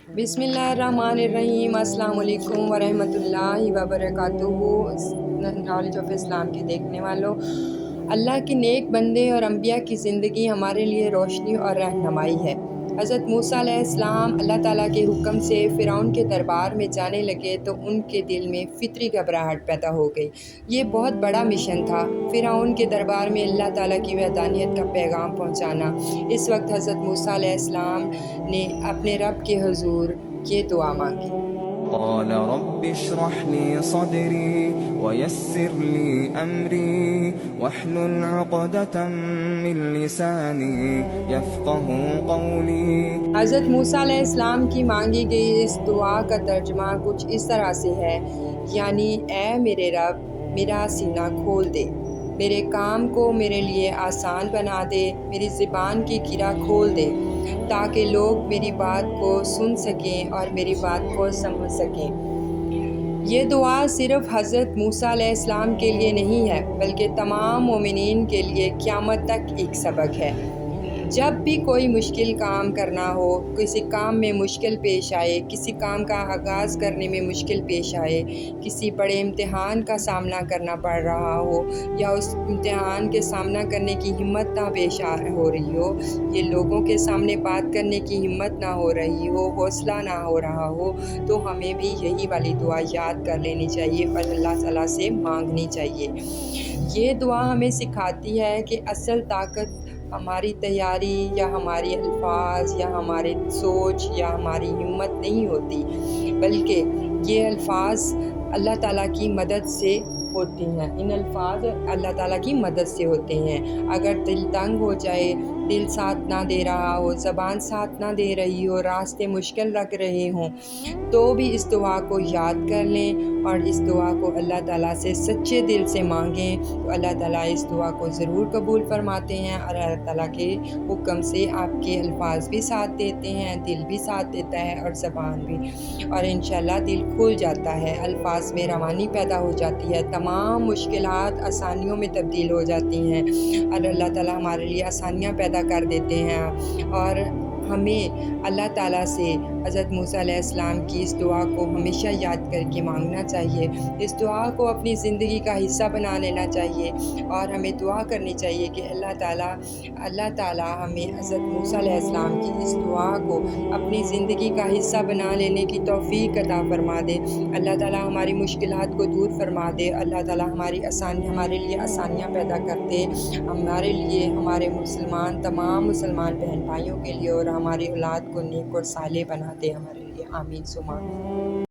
बिस्मिल्लाहिर्रहमानिर्रहीम। अस्सलाम वालेकुम वरहमतुल्लाहि वबरकातुहू। नॉलेज ऑफ इस्लाम के देखने वालों, अल्लाह के नेक बंदे और अम्बिया की ज़िंदगी हमारे लिए रोशनी और रहनुमाई है। हज़रत मूसा अलैहिस्सलाम अल्लाह ताला के हुक्म से फ़िरौन के दरबार में जाने लगे तो उनके दिल में फ़ितरी घबराहट पैदा हो गई। ये बहुत बड़ा मिशन था, फ़िरौन के दरबार में अल्लाह ताला की वहदानियत का पैगाम पहुँचाना। इस वक्त हज़रत मूसा अलैहिस्सलाम ने अपने रब के हुज़ूर ये दुआ मांगी। قال رب اشرح لي صدري ويسر لي أمري واحلل عقدة من لساني يفقه قولي। हज़रत मूसा अलैहिस्सलाम की मांगी गई इस दुआ का तर्जुमा कुछ इस तरह से है, यानी ऐ मेरे रब, मेरा सीना खोल दे, मेरे काम को मेरे लिए आसान बना दे, मेरी ज़बान की गिरा खोल दे ताकि लोग मेरी बात को सुन सकें और मेरी बात को समझ सकें। ये दुआ सिर्फ़ हज़रत मूसा अलैहिस्सलाम के लिए नहीं है, बल्कि तमाम मोमिनीन के लिए क़यामत तक एक सबक है। जब भी कोई मुश्किल काम करना हो, किसी काम में मुश्किल पेश आए, किसी काम का आगाज़ करने में मुश्किल पेश आए, किसी बड़े इम्तिहान का सामना करना पड़ रहा हो या उस इम्तिहान के सामना करने की हिम्मत ना हो रही हो, ये लोगों के सामने बात करने की हिम्मत ना हो रही हो, हौसला ना हो रहा हो, तो हमें भी यही वाली दुआ याद कर लेनी चाहिए और अल्लाह ताला से मांगनी चाहिए। ये दुआ हमें सिखाती है कि असल ताकत हमारी तैयारी या हमारे अल्फाज या हमारे सोच या हमारी हिम्मत नहीं होती, बल्कि ये अल्फाज अल्लाह ताला की मदद से होती हैं। इन अल्फाज अल्लाह ताला की मदद से होते हैं। अगर दिल तंग हो जाए, दिल साथ ना दे रहा हो, ज़बान साथ ना दे रही हो, रास्ते मुश्किल लग रहे हों, तो भी इस दुआ को याद कर लें और इस दुआ को अल्लाह ताला से सच्चे दिल से मांगें, तो अल्लाह ताला इस दुआ को ज़रूर कबूल फरमाते हैं और अल्लाह ताला के हुक्म से आपके अल्फाज भी साथ देते हैं, दिल भी साथ देता है और ज़बान भी, और इंशाअल्लाह दिल खुल जाता है, अल्फाज में रवानी पैदा हो जाती है, तमाम मुश्किलात आसानियों में तब्दील हो जाती हैं और अल्लाह ताला हमारे लिए आसानियाँ पैदा कर देते हैं। और हमें अल्लाह ताला से हज़रत मूसा अलैहिस्सलाम की इस दुआ को हमेशा याद करके मांगना चाहिए, इस दुआ को अपनी ज़िंदगी का हिस्सा बना लेना चाहिए और हमें दुआ करनी चाहिए कि अल्लाह ताला हमें हज़रत मूसा अलैहिस्सलाम की इस दुआ को अपनी ज़िंदगी का हिस्सा बना लेने की तौफ़ीक अता फ़रमा दे। अल्लाह ताला हमारी मुश्किलात को दूर फरमा दे, अल्लाह ताला हमारे लिए आसानियाँ पैदा कर दे, हमारे लिए, हमारे तमाम मुसलमान बहन भाइयों के लिए और हमारी औलाद को नेक और सालेह बना दे हमारे लिए। आमीन सुमा आमीन।